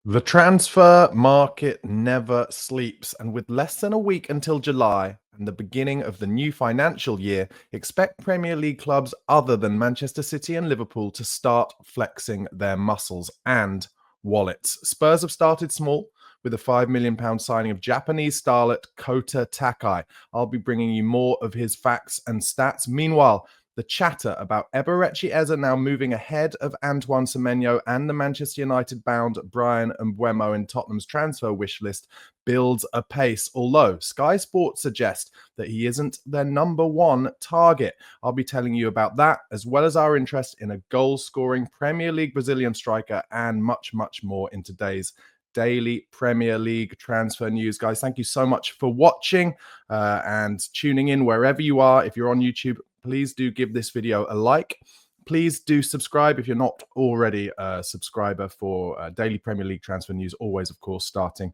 The transfer market never sleeps, and with less than a week until July and the beginning of the new financial year, expect Premier League clubs other than Manchester City and Liverpool to start flexing their muscles and wallets. Spurs have started small with a £5 million signing of Japanese starlet Kota Takai. I'll be bringing you more of his facts and stats. Meanwhile, the chatter about Eberechi Eze now moving ahead of Antoine Semenyo and the Manchester United-bound Bryan Mbeumo in Tottenham's transfer wish list builds apace, although Sky Sports suggest that he isn't their number one target. I'll be telling you about that, as well as our interest in a goal-scoring Premier League Brazilian striker and much, much more in today's daily Premier League transfer news. Guys, thank you so much for watching and tuning in wherever you are. If you're on YouTube, please do give this video a like. Please do subscribe if you're not already a subscriber for daily Premier League transfer news, always, of course, starting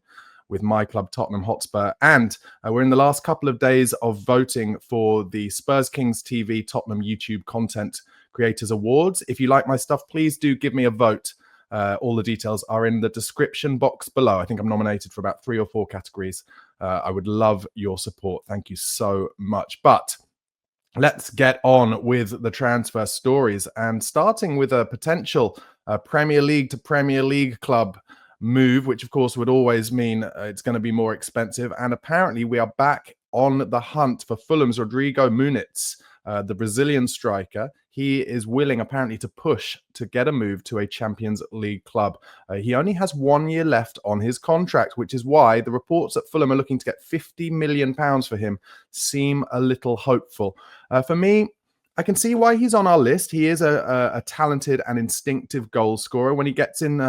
with my club, Tottenham Hotspur. And we're in the last couple of days of voting for the Spurs Kings TV Tottenham YouTube Content Creators Awards. If you like my stuff, please do give me a vote. All the details are in the description box below. I think I'm nominated for about 3 or 4 categories. I would love your support. Thank you so much. But let's get on with the transfer stories, and starting with a potential Premier League to Premier League club move, which of course would always mean it's going to be more expensive. And apparently we are back on the hunt for Fulham's Rodrigo Muniz, the Brazilian striker. He is willing apparently to push to get a move to a Champions League club. He only has 1 year left on his contract, which is why the reports that Fulham are looking to get £50 million for him seem a little hopeful. For me, I can see why he's on our list. He is a talented and instinctive goal scorer. When he gets in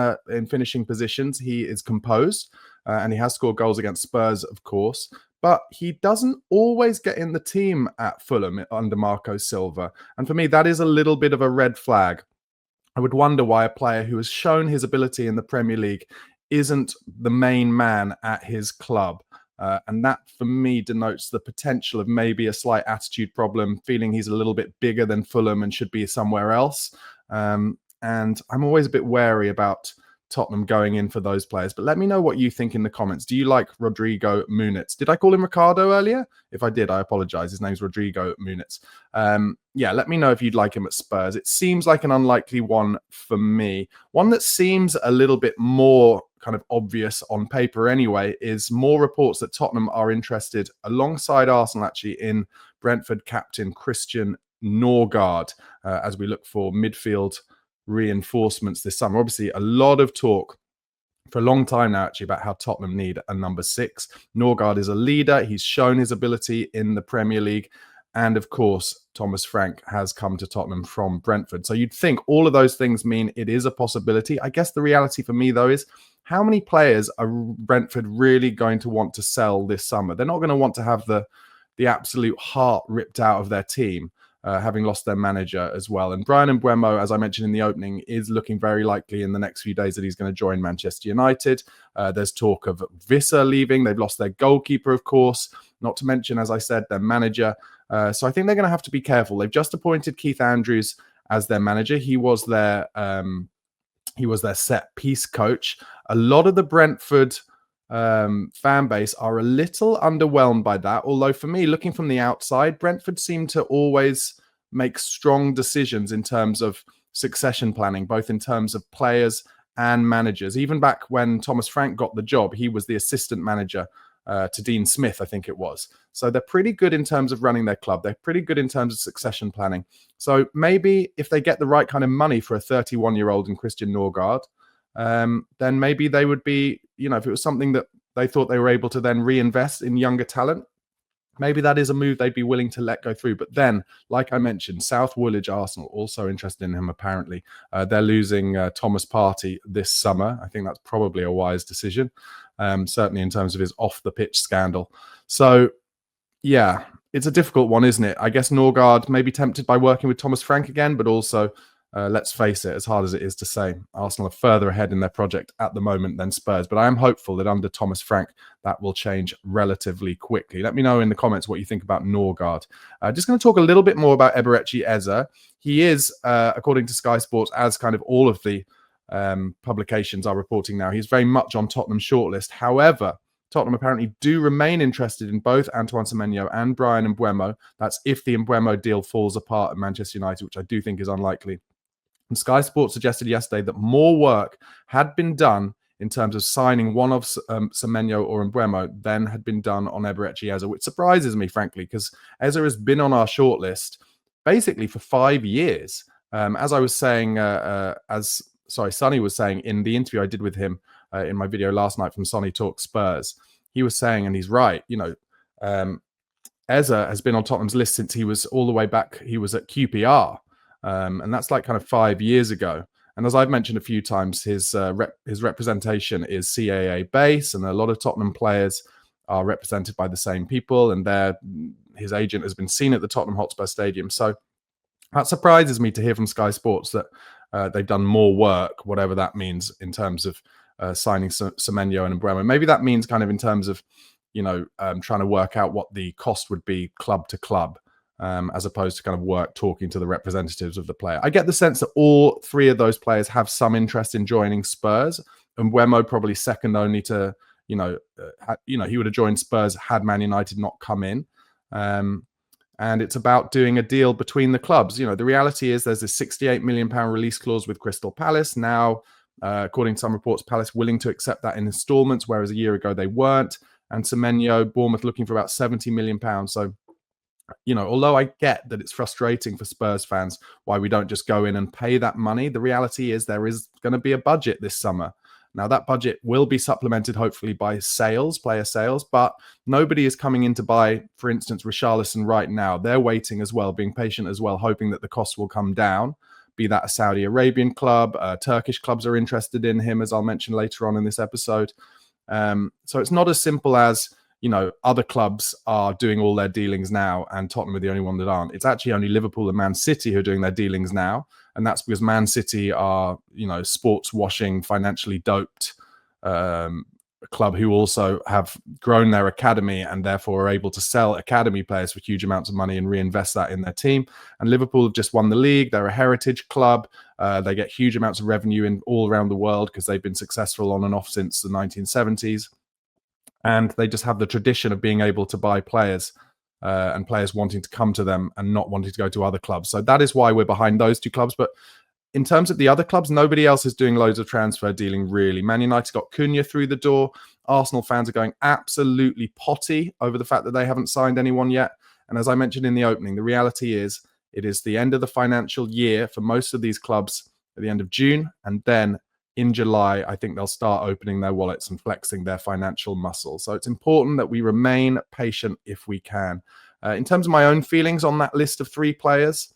finishing positions, he is composed, and he has scored goals against Spurs, of course. But he doesn't always get in the team at Fulham under Marco Silva. And for me, that is a little bit of a red flag. I would wonder why a player who has shown his ability in the Premier League isn't the main man at his club. And that, for me, denotes the potential of maybe a slight attitude problem, feeling he's a little bit bigger than Fulham and should be somewhere else. And I'm always a bit wary about Tottenham going in for those players. But let me know what you think in the comments. Do you like Rodrigo Muniz? Did I call him Ricardo earlier? If I did, I apologize. His name's Rodrigo Muniz. Yeah, let me know if you'd like him at Spurs. It seems like an unlikely one for me. One that seems a little bit more kind of obvious on paper anyway is more reports that Tottenham are interested, alongside Arsenal actually, in Brentford captain Christian Nørgaard as we look for midfield reinforcements this summer. Obviously, a lot of talk for a long time now actually about how Tottenham need a number 6. Nørgaard is a leader. He's shown his ability in the Premier League. And of course, Thomas Frank has come to Tottenham from Brentford. So you'd think all of those things mean it is a possibility. I guess the reality for me, though, is how many players are Brentford really going to want to sell this summer? They're not going to want to have the absolute heart ripped out of their team, having lost their manager as well. And Bryan Mbeumo, as I mentioned in the opening, is looking very likely in the next few days that he's going to join Manchester United. There's talk of Visser leaving. They've lost their goalkeeper, of course, not to mention, as I said, their manager. So I think they're going to have to be careful. They've just appointed Keith Andrews as their manager. He was their set piece coach. A lot of the Brentford fan base are a little underwhelmed by that. Although for me, looking from the outside, Brentford seem to always make strong decisions in terms of succession planning, both in terms of players and managers. Even back when Thomas Frank got the job, he was the assistant manager to Dean Smith, I think it was. So they're pretty good in terms of running their club. They're pretty good in terms of succession planning. So maybe if they get the right kind of money for a 31-year-old in Christian Nørgaard, then maybe they would be, if it was something that they thought they were able to then reinvest in younger talent, maybe that is a move they'd be willing to let go through. But then, like I mentioned, South Woolwich Arsenal also interested in him, apparently. They're losing Thomas Partey this summer. I think that's probably a wise decision, certainly in terms of his off-the-pitch scandal. So, yeah, it's a difficult one, isn't it? I guess Nørgaard may be tempted by working with Thomas Frank again, but also, let's face it, as hard as it is to say, Arsenal are further ahead in their project at the moment than Spurs. But I am hopeful that under Thomas Frank, that will change relatively quickly. Let me know in the comments what you think about Nørgaard. Just going to talk a little bit more about Eberechi Eze. He is, according to Sky Sports, as kind of all of the publications are reporting now. He's very much on Tottenham's shortlist. However, Tottenham apparently do remain interested in both Antoine Semenyo and Bryan Mbeumo. That's if the Mbeumo deal falls apart at Manchester United, which I do think is unlikely. And Sky Sports suggested yesterday that more work had been done in terms of signing one of Semenyo or Mbeumo than had been done on Eberechi Eze, which surprises me, frankly, because Eze has been on our shortlist basically for 5 years. As I was saying, Sonny was saying in the interview I did with him in my video last night from Sonny Talk Spurs, he was saying, and he's right, Eze has been on Tottenham's list since he was all the way back. He was at QPR. And that's like kind of 5 years ago. And as I've mentioned a few times, his representation is CAA base, and a lot of Tottenham players are represented by the same people, and his agent has been seen at the Tottenham Hotspur Stadium. So that surprises me to hear from Sky Sports that they've done more work, whatever that means in terms of signing Semenyo and Mbeumo. Maybe that means kind of in terms of, trying to work out what the cost would be club to club. As opposed to kind of work talking to the representatives of the player. I get the sense that all three of those players have some interest in joining Spurs, and Mbeumo probably second only to, he would have joined Spurs had Man United not come in. And it's about doing a deal between the clubs. The reality is there's a £68 million release clause with Crystal Palace. Now, according to some reports, Palace willing to accept that in installments, whereas a year ago they weren't. And Semenyo, Bournemouth looking for about £70 million. So, although I get that it's frustrating for Spurs fans why we don't just go in and pay that money, the reality is there is going to be a budget this summer. Now, that budget will be supplemented, hopefully, by player sales, but nobody is coming in to buy, for instance, Richarlison right now. They're waiting as well, being patient as well, hoping that the cost will come down, be that a Saudi Arabian club. Turkish clubs are interested in him, as I'll mention later on in this episode. So it's not as simple as, other clubs are doing all their dealings now and Tottenham are the only one that aren't. It's actually only Liverpool and Man City who are doing their dealings now. And that's because Man City are, sports washing, financially doped club who also have grown their academy and therefore are able to sell academy players for huge amounts of money and reinvest that in their team. And Liverpool have just won the league. They're a heritage club. They get huge amounts of revenue in all around the world because they've been successful on and off since the 1970s. And they just have the tradition of being able to buy players and players wanting to come to them and not wanting to go to other clubs. So that is why we're behind those two clubs. But in terms of the other clubs, nobody else is doing loads of transfer dealing, really. Man United got Cunha through the door. Arsenal fans are going absolutely potty over the fact that they haven't signed anyone yet. And as I mentioned in the opening, the reality is it is the end of the financial year for most of these clubs at the end of June. And then in July, I think they'll start opening their wallets and flexing their financial muscle. So it's important that we remain patient if we can. In terms of my own feelings on that list of 3 players,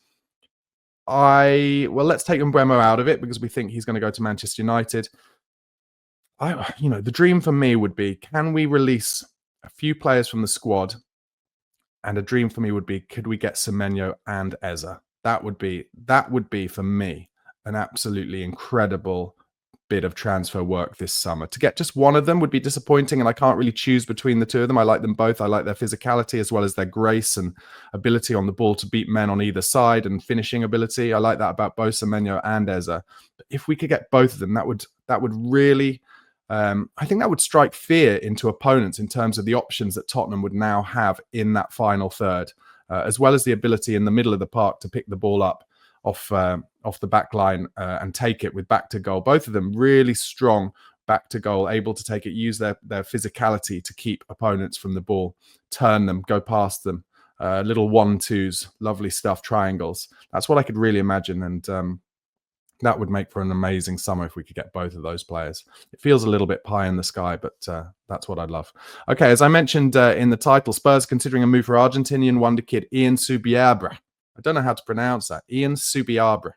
let's take Mbeumo out of it because we think he's going to go to Manchester United. The dream for me would be, can we release a few players from the squad? And a dream for me would be, could we get Semenyo and Eze? That would be for me an absolutely incredible bit of transfer work this summer. To get just one of them would be disappointing, and I can't really choose between the two of them. I like them both. I like their physicality as well as their grace and ability on the ball to beat men on either side and finishing ability. I like that about both Semenyo and Eze. But if we could get both of them, that would really, I think that would strike fear into opponents in terms of the options that Tottenham would now have in that final third, as well as the ability in the middle of the park to pick the ball up off the back line and take it with back to goal. Both of them really strong back to goal, able to take it, use their physicality to keep opponents from the ball, turn them, go past them, little 1-2s, lovely stuff, triangles. That's what I could really imagine. And that would make for an amazing summer if we could get both of those players. It feels a little bit pie in the sky, but that's what I'd love. Okay, as I mentioned in the title, Spurs considering a move for Argentinian Wonderkid Ian Subiabre. I don't know how to pronounce that. Ian Subiabre.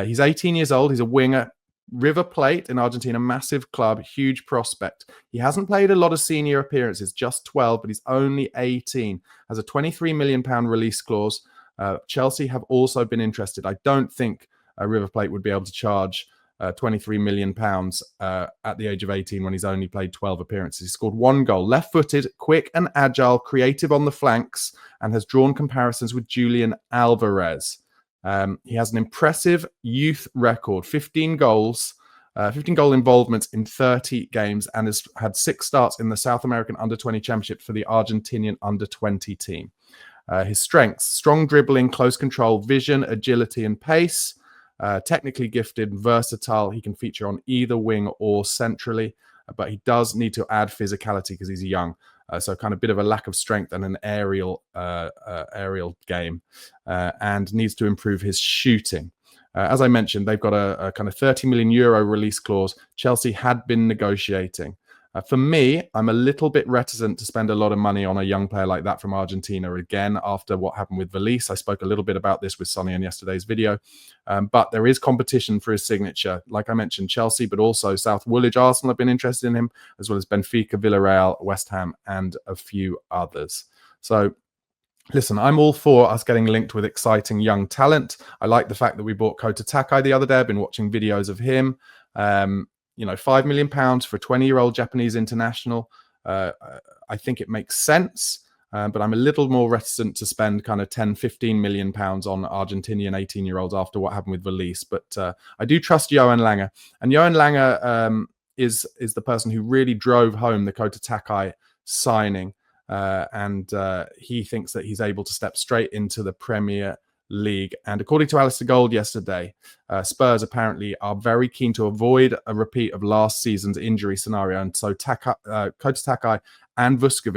He's 18 years old. He's a winger. River Plate in Argentina, massive club, huge prospect. He hasn't played a lot of senior appearances, just 12, but he's only 18. Has a £23 million release clause. Chelsea have also been interested. I don't think River Plate would be able to charge £23 million at the age of 18 when he's only played 12 appearances. He scored 1 goal, left-footed, quick and agile, creative on the flanks, and has drawn comparisons with Julian Alvarez. He has an impressive youth record, 15 goals, 15 goal involvements in 30 games, and has had 6 starts in the South American Under-20 Championship for the Argentinian Under-20 team. His strengths: strong dribbling, close control, vision, agility, and pace. Technically gifted, versatile. He can feature on either wing or centrally, but he does need to add physicality because he's young. So kind of bit of a lack of strength and an aerial game, and needs to improve his shooting. As I mentioned, they've got a kind of 30 million euro release clause. Chelsea had been negotiating. For me, I'm a little bit reticent to spend a lot of money on a young player like that from Argentina again after what happened with Valise. I spoke a little bit about this with Sonny in yesterday's video, but there is competition for his signature. Like I mentioned, Chelsea, but also South Woolwich, Arsenal have been interested in him, as well as Benfica, Villarreal, West Ham, and a few others. So listen, I'm all for us getting linked with exciting young talent. I like the fact that we bought Kota Takai the other day. I've been watching videos of him. £5 million for a 20-year-old Japanese international. I think it makes sense, but I'm a little more reticent to spend kind of 10, 15 million pounds on Argentinian 18-year-olds after what happened with Valise. But I do trust Johan Lange. And Johan Lange is the person who really drove home the Kota Takai signing. And he thinks that he's able to step straight into the Premier League. And according to Alistair Gold yesterday, Spurs apparently are very keen to avoid a repeat of last season's injury scenario. And so Kota Takai and Luka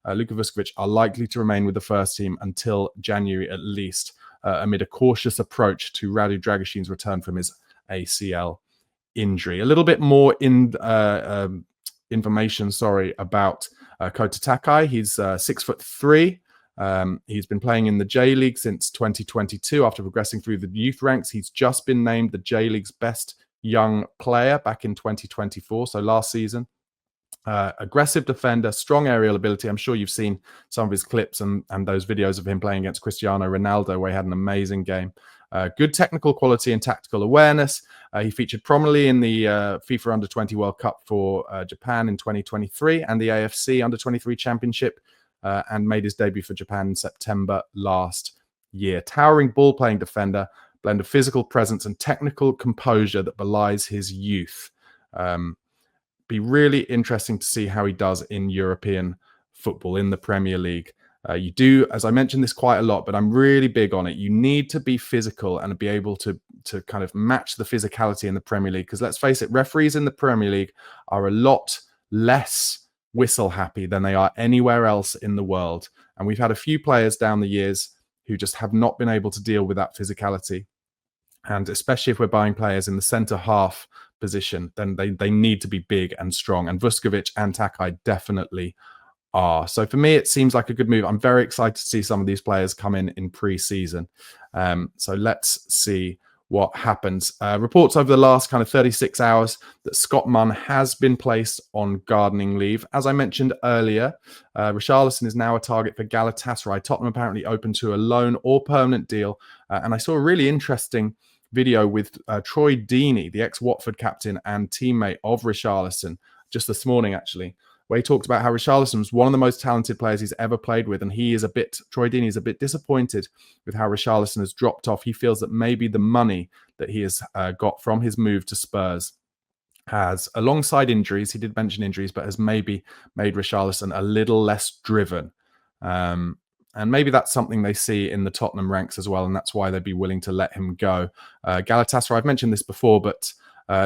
Vuskovic are likely to remain with the first team until January at least, amid a cautious approach to Radu Dragusin's return from his ACL injury. A little bit more information, about Kota Takai. He's 6'3". He's been playing in the J League since 2022 after progressing through the youth ranks. He's just been named the J League's best young player back in 2024, so last season. Aggressive defender, strong aerial ability. I'm sure you've seen some of his clips and those videos of him playing against Cristiano Ronaldo, where he had an amazing game. Good technical quality and tactical awareness. He featured prominently in the FIFA Under-20 World Cup for Japan in 2023 and the AFC Under-23 Championship, and made his debut for Japan in September last year. Towering ball-playing defender, blend of physical presence and technical composure that belies his youth. Be really interesting to see how he does in European football, in the Premier League. You do, as I mentioned this quite a lot, but I'm really big on it. You need to be physical and be able to kind of match the physicality in the Premier League. Because let's face it, referees in the Premier League are a lot less whistle happy than they are anywhere else in the world. And we've had a few players down the years who just have not been able to deal with that physicality. And especially if we're buying players in the centre half position, then they need to be big and strong. And Vuskovic and Takai definitely are. So for me, it seems like a good move. I'm very excited to see some of these players come in pre-season. So let's see what happens. Reports over the last kind of 36 hours that Scott Munn has been placed on gardening leave. As I mentioned earlier, Richarlison is now a target for Galatasaray. Tottenham apparently open to a loan or permanent deal. And I saw a really interesting video with Troy Deeney, the ex-Watford captain and teammate of Richarlison, just this morning actually, where he talked about how Richarlison was one of the most talented players he's ever played with. And Troy Deeney is a bit disappointed with how Richarlison has dropped off. He feels that maybe the money that he has got from his move to Spurs has, alongside injuries, he did mention injuries, but has maybe made Richarlison a little less driven. And maybe that's something they see in the Tottenham ranks as well. And that's why they'd be willing to let him go. Galatasaray, I've mentioned this before, but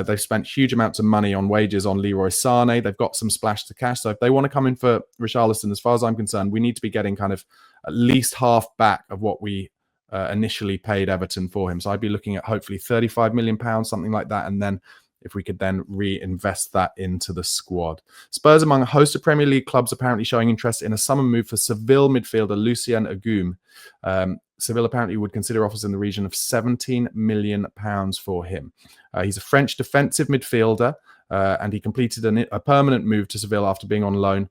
they've spent huge amounts of money on wages on Leroy Sané. They've got some splash to cash. So if they want to come in for Richarlison, as far as I'm concerned, we need to be getting kind of at least half back of what we initially paid Everton for him. So I'd be looking at hopefully £35 million, something like that. And then if we could then reinvest that into the squad. Spurs, among a host of Premier League clubs, apparently showing interest in a summer move for Seville midfielder Lucien Agoum. Seville apparently would consider offers in the region of £17 million for him. He's a French defensive midfielder, and he completed a permanent move to Seville after being on loan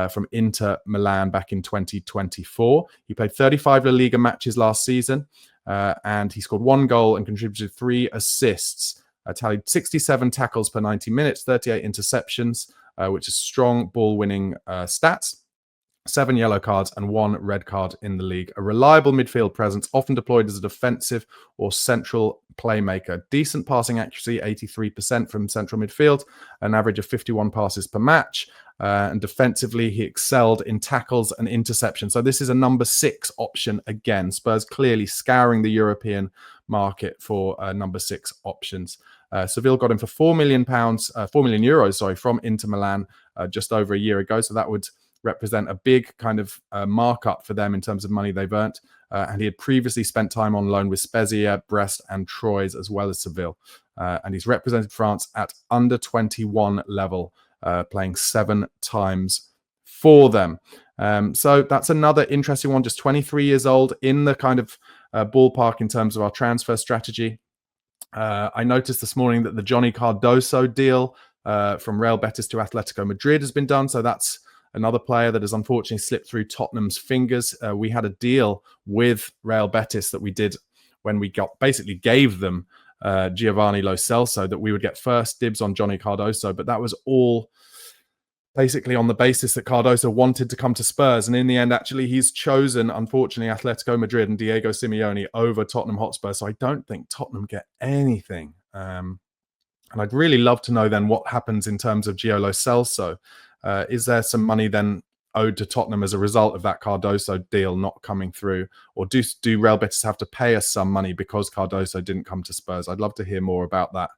from Inter Milan back in 2024. He played 35 La Liga matches last season, and he scored 1 goal and contributed 3 assists. Tallied 67 tackles per 90 minutes, 38 interceptions, which is strong ball-winning stats. 7 yellow cards and 1 red card in the league. A reliable midfield presence, often deployed as a defensive or central playmaker. Decent passing accuracy, 83% from central midfield, an average of 51 passes per match. And defensively, he excelled in tackles and interception. So this is a number 6 option again. Spurs clearly scouring the European market for number 6 options. Seville got him for £4 million, from Inter Milan just over a year ago. So that would represent a big kind of markup for them in terms of money they've earned. And he had previously spent time on loan with Spezia, Brest and Troyes, as well as Seville. And he's represented France at under 21 level, playing 7 times for them. So that's another interesting one, just 23 years old, in the kind of ballpark in terms of our transfer strategy. I noticed this morning that the Johnny Cardoso deal from Real Betis to Atletico Madrid has been done. So that's another player that has unfortunately slipped through Tottenham's fingers. We had a deal with Real Betis that we did when we basically gave them Giovanni Lo Celso, that we would get first dibs on Johnny Cardoso. But that was all basically on the basis that Cardoso wanted to come to Spurs. And in the end, actually, he's chosen, unfortunately, Atletico Madrid and Diego Simeone over Tottenham Hotspur. So I don't think Tottenham get anything. And I'd really love to know then what happens in terms of Gio Lo Celso. Is there some money then owed to Tottenham as a result of that Cardoso deal not coming through? Or do Real Betis have to pay us some money because Cardoso didn't come to Spurs? I'd love to hear more about that.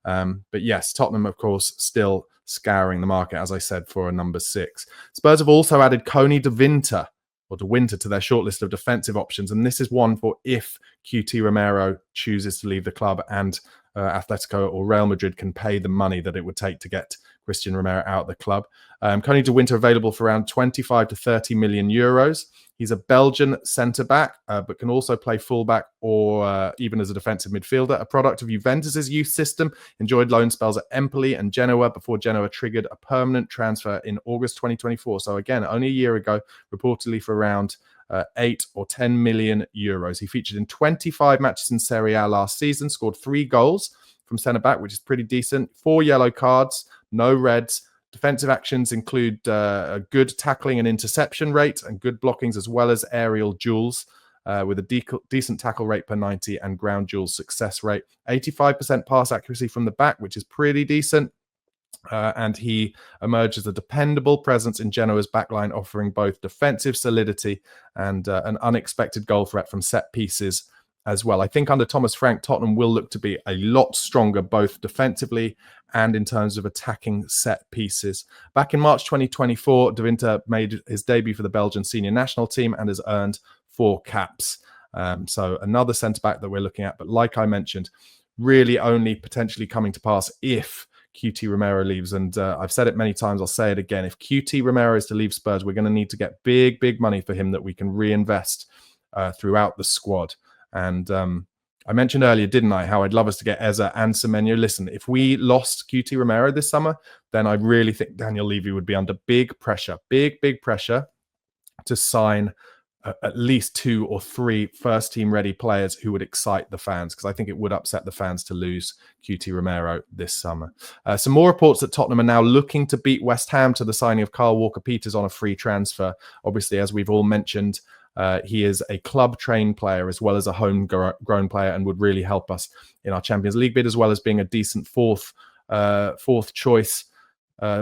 But yes, Tottenham, of course, still scouring the market, as I said, for a number 6. Spurs have also added Koni De Winter to their shortlist of defensive options. And this is one for if QT Romero chooses to leave the club and Atletico or Real Madrid can pay the money that it would take to get Christian Romero out of the club. Koni De Winter available for around 25 to 30 million euros. He's a Belgian centre-back, but can also play fullback or even as a defensive midfielder. A product of Juventus' youth system, enjoyed loan spells at Empoli and Genoa before Genoa triggered a permanent transfer in August 2024. So again, only a year ago, reportedly for around 8 or 10 million euros. He featured in 25 matches in Serie A last season, scored 3 goals from centre-back, which is pretty decent. 4 yellow cards, no reds. Defensive actions include a good tackling and interception rate and good blockings, as well as aerial duels with a decent tackle rate per 90 and ground duel success rate. 85% pass accuracy from the back, which is pretty decent. And he emerged as a dependable presence in Genoa's backline, offering both defensive solidity and an unexpected goal threat from set pieces as well. I think under Thomas Frank, Tottenham will look to be a lot stronger, both defensively and in terms of attacking set pieces. Back in March 2024, De Winter made his debut for the Belgian senior national team and has earned 4 caps. So another centre-back that we're looking at. But like I mentioned, really only potentially coming to pass if QT Romero leaves. And I've said it many times, I'll say it again. If QT Romero is to leave Spurs, we're going to need to get big money for him that we can reinvest throughout the squad. And I mentioned earlier, didn't I, how I'd love us to get Eza and Semenyo. Listen, if we lost QT Romero this summer, then I really think Daniel Levy would be under big pressure to sign at least 2 or 3 first-team ready players who would excite the fans, because I think it would upset the fans to lose QT Romero this summer. Some more reports that Tottenham are now looking to beat West Ham to the signing of Kyle Walker-Peters on a free transfer. Obviously, as we've all mentioned, he is a club-trained player as well as a homegrown player and would really help us in our Champions League bid, as well as being a decent fourth choice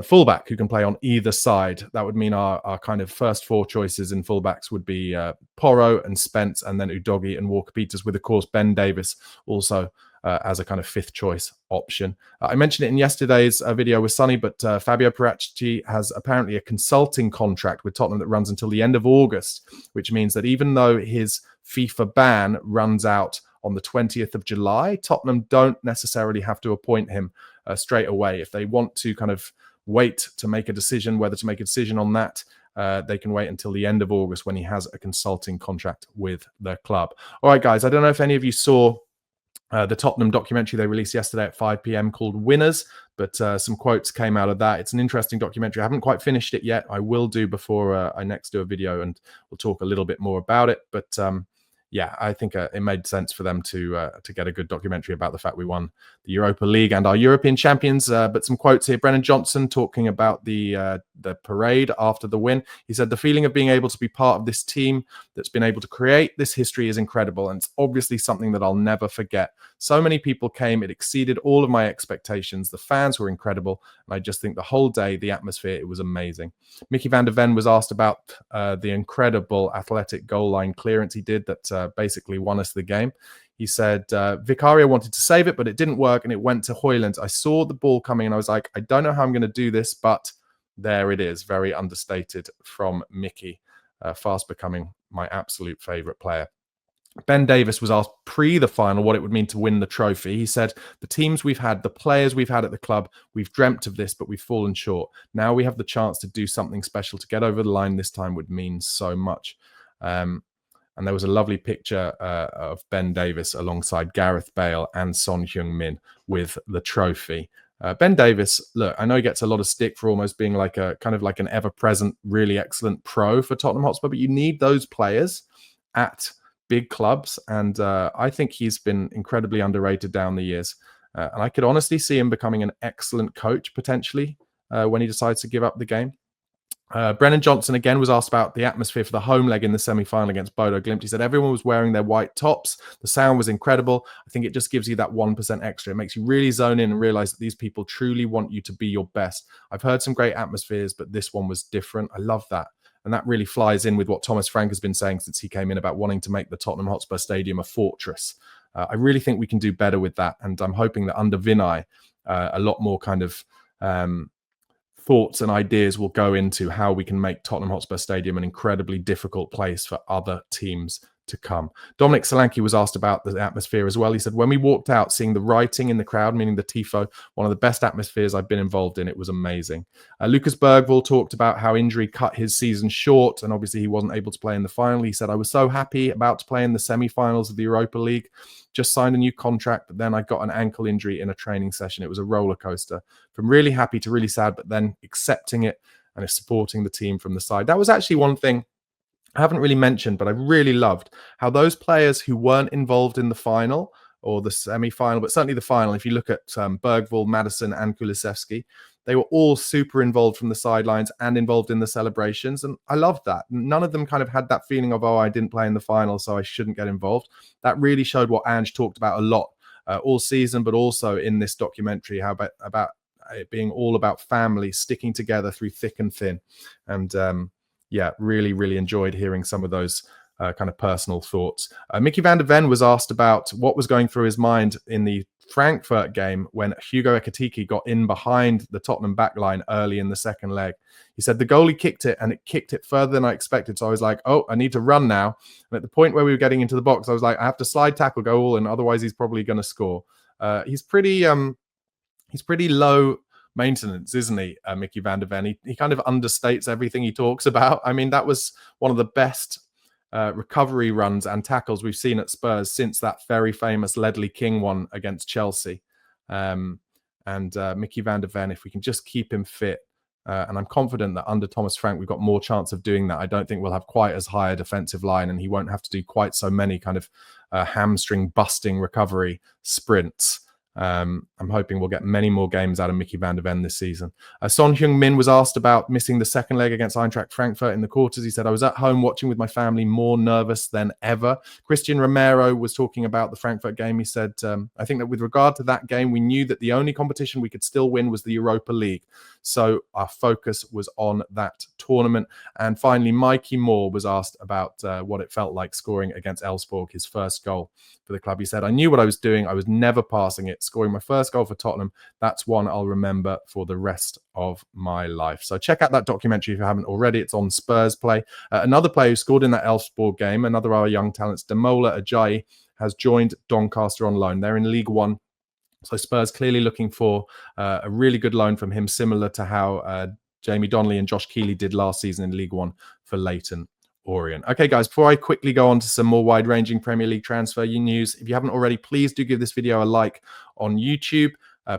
fullback who can play on either side. That would mean our kind of first 4 choices in fullbacks would be Porro and Spence, and then Udogie and Walker-Peters, with, of course, Ben Davis also as a kind of 5th choice option. I mentioned it in yesterday's video with Sonny, but Fabio Paratici has apparently a consulting contract with Tottenham that runs until the end of August, which means that even though his FIFA ban runs out on the 20th of July, Tottenham don't necessarily have to appoint him straight away. If they want to kind of wait to make a decision, whether to make a decision on that, they can wait until the end of August when he has a consulting contract with the club. All right, guys, I don't know if any of you saw the Tottenham documentary they released yesterday at 5 p.m. called Winners, but some quotes came out of that. It's an interesting documentary. I haven't quite finished it yet. I will do before I next do a video, and we'll talk a little bit more about it. But yeah, I think it made sense for them to get a good documentary about the fact we won the Europa League and our European champions. But some quotes here. Brennan Johnson talking about the parade after the win. He said, "The feeling of being able to be part of this team that's been able to create this history is incredible, and it's obviously something that I'll never forget. So many people came. It exceeded all of my expectations. The fans were incredible, and I just think the whole day, the atmosphere, it was amazing." Mickey van der Ven was asked about the incredible athletic goal line clearance he did that basically won us the game. He said, Vicario wanted to save it, but it didn't work, and it went to Højlund. I saw the ball coming, and I was like, I don't know how I'm going to do this, but there it is. Very understated from Mickey, fast becoming my absolute favourite player. Ben Davis was asked pre the final what it would mean to win the trophy. He said, the teams we've had, the players we've had at the club, we've dreamt of this, but we've fallen short. Now we have the chance to do something special. To get over the line this time would mean so much. And there was a lovely picture of Ben Davis alongside Gareth Bale and Son Heung-min with the trophy. Ben Davis, look, I know he gets a lot of stick for almost being like a kind of like an ever-present, really excellent pro for Tottenham Hotspur, but you need those players at big clubs, and I think he's been incredibly underrated down the years. And I could honestly see him becoming an excellent coach potentially when he decides to give up the game. Brennan Johnson again was asked about the atmosphere for the home leg in the semi-final against Bodo Glimt. He said everyone was wearing their white tops. The sound was incredible. I think it just gives you that 1% extra. It makes you really zone in and realize that these people truly want you to be your best. I've heard some great atmospheres, but this one was different. I love that. And that really flies in with what Thomas Frank has been saying since he came in about wanting to make the Tottenham Hotspur Stadium a fortress. I really think we can do better with that. And I'm hoping that under Vinay, a lot more kind of thoughts and ideas will go into how we can make Tottenham Hotspur Stadium an incredibly difficult place for other teams to come. Dominic Solanke was asked about the atmosphere as well. He said, when we walked out, seeing the writing in the crowd, meaning the tifo, one of the best atmospheres I've been involved in. It was amazing. Lucas Bergvall talked about how injury cut his season short, and obviously he wasn't able to play in the final. He said, I was so happy about to play in the semi-finals of the Europa League. Just signed a new contract, but then I got an ankle injury in a training session. It was a roller coaster from really happy to really sad, but then accepting it and supporting the team from the side. That was actually one thing I haven't really mentioned, but I really loved how those players who weren't involved in the final or the semi-final, but certainly the final, if you look at Bergvall, Madison and Kulusevski, they were all super involved from the sidelines and involved in the celebrations. And I loved that. None of them kind of had that feeling of, oh, I didn't play in the final, so I shouldn't get involved. That really showed what Ange talked about a lot all season, but also in this documentary, how about it being all about family, sticking together through thick and thin. And yeah, really, really enjoyed hearing some of those kind of personal thoughts. Mickey van der Ven was asked about what was going through his mind in the Frankfurt game when Hugo Ekitike got in behind the Tottenham backline early in the second leg. He said the goalie kicked it and it kicked it further than I expected. So I was like, oh, I need to run now. And at the point where we were getting into the box, I was like, I have to slide tackle, go all in, otherwise he's probably going to score. He's pretty low maintenance, isn't he, Mickey van der Ven? He kind of understates everything he talks about. I mean, that was one of the best recovery runs and tackles we've seen at Spurs since that very famous Ledley King one against Chelsea. Mickey van der Ven, if we can just keep him fit, and I'm confident that under Thomas Frank, we've got more chance of doing that. I don't think we'll have quite as high a defensive line, and he won't have to do quite so many kind of hamstring busting recovery sprints. I'm hoping we'll get many more games out of Mickey van der Ven this season. Son Heung-min was asked about missing the second leg against Eintracht Frankfurt in the quarters. He said, I was at home watching with my family, more nervous than ever. Christian Romero was talking about the Frankfurt game. He said, I think that with regard to that game, we knew that the only competition we could still win was the Europa League. So our focus was on that tournament. And finally, Mikey Moore was asked about what it felt like scoring against Elfsborg, his first goal for the club. He said, I knew what I was doing. I was never passing it. Scoring my first goal for Tottenham, that's one I'll remember for the rest of my life. So check out that documentary if you haven't already. It's on Spurs Play. Another player who scored in that Elfsborg game, another of our young talents, Demola Ajayi, has joined Doncaster on loan. They're in League One. So Spurs clearly looking for a really good loan from him, similar to how Jamie Donnelly and Josh Keeley did last season in League One for Leyton Orient. Okay, guys, before I quickly go on to some more wide-ranging Premier League transfer news, if you haven't already, please do give this video a like on YouTube.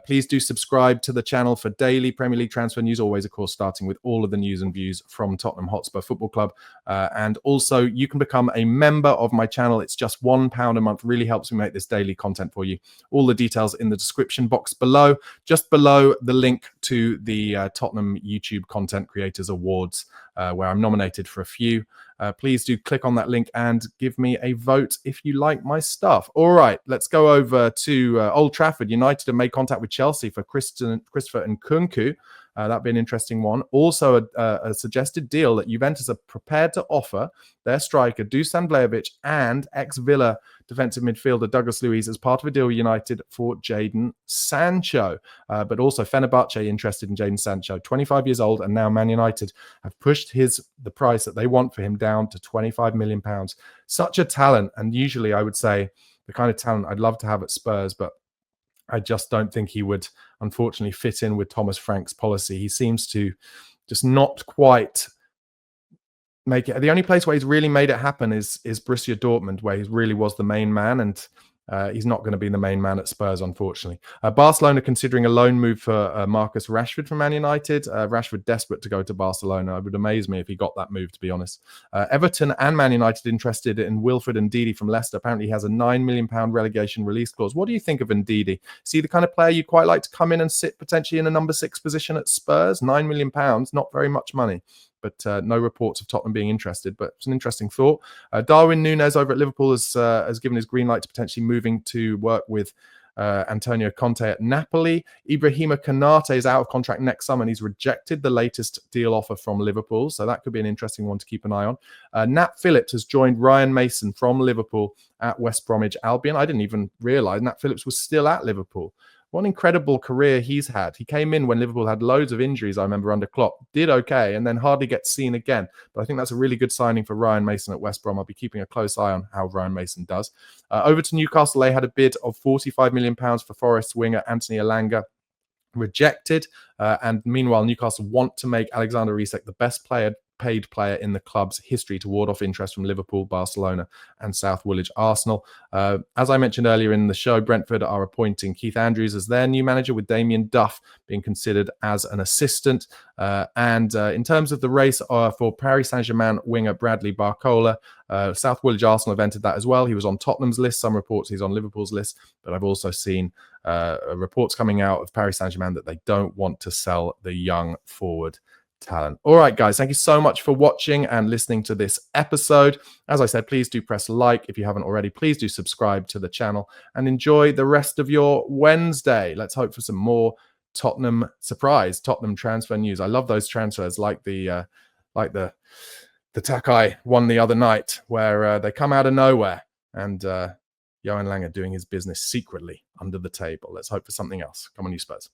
Please do subscribe to the channel for daily Premier League transfer news, always, of course, starting with all of the news and views from Tottenham Hotspur Football Club. And also, you can become a member of my channel. It's just £1 a month. Really helps me make this daily content for you. All the details in the description box below, just below the link to the Tottenham YouTube Content Creators Awards, where I'm nominated for a few. Please do click on that link and give me a vote if you like my stuff. All right, let's go over to Old Trafford. United have made contact with Chelsea for Christopher Nkunku. That'd be an interesting one. Also, a suggested deal that Juventus are prepared to offer their striker Dusan Vlahovic and ex-Villa defensive midfielder Douglas Luiz as part of a deal with United for Jadon Sancho. But also Fenerbahce interested in Jadon Sancho, 25 years old, and now Man United have pushed the price that they want for him down to £25 million. Such a talent, and usually I would say the kind of talent I'd love to have at Spurs, but I just don't think he would, unfortunately, fit in with Thomas Frank's policy. He seems to just not quite make it. The only place where he's really made it happen is Borussia Dortmund, where he really was the main man, and he's not going to be the main man at Spurs, unfortunately. Barcelona considering a loan move for Marcus Rashford from Man United. Rashford desperate to go to Barcelona. It would amaze me if he got that move, to be honest. Everton and Man United interested in Wilfred Ndidi from Leicester. Apparently he has a £9 million relegation release clause. What do you think of Ndidi? Is he the kind of player you'd quite like to come in and sit potentially in a number 6 position at Spurs? £9 million, not very much money. But no reports of Tottenham being interested. But it's an interesting thought. Darwin Núñez over at Liverpool has given his green light to potentially moving to work with Antonio Conte at Napoli. Ibrahima Konate is out of contract next summer, and he's rejected the latest deal offer from Liverpool. So that could be an interesting one to keep an eye on. Nat Phillips has joined Ryan Mason from Liverpool at West Bromwich Albion. I didn't even realise Nat Phillips was still at Liverpool. What an incredible career he's had. He came in when Liverpool had loads of injuries, I remember, under Klopp. Did okay, and then hardly gets seen again. But I think that's a really good signing for Ryan Mason at West Brom. I'll be keeping a close eye on how Ryan Mason does. Over to Newcastle, they had a bid of £45 million for Forest winger Anthony Elanga. Rejected. And meanwhile, Newcastle want to make Alexander Isak the best paid player in the club's history to ward off interest from Liverpool, Barcelona, and South Woolwich Arsenal. As I mentioned earlier in the show, Brentford are appointing Keith Andrews as their new manager, with Damien Duff being considered as an assistant. And in terms of the race for Paris Saint-Germain winger Bradley Barcola, South Woolwich Arsenal have entered that as well. He was on Tottenham's list. Some reports he's on Liverpool's list, but I've also seen reports coming out of Paris Saint-Germain that they don't want to sell the young forward talent. All right, guys, thank you so much for watching and listening to this episode. As I said, please do press like if you haven't already. Please do subscribe to the channel and enjoy the rest of your Wednesday. Let's hope for some more Tottenham transfer news. I love those transfers, like the Takai one the other night, where they come out of nowhere, and Johan Langer doing his business secretly under the table. Let's hope for something else. Come on, you Spurs.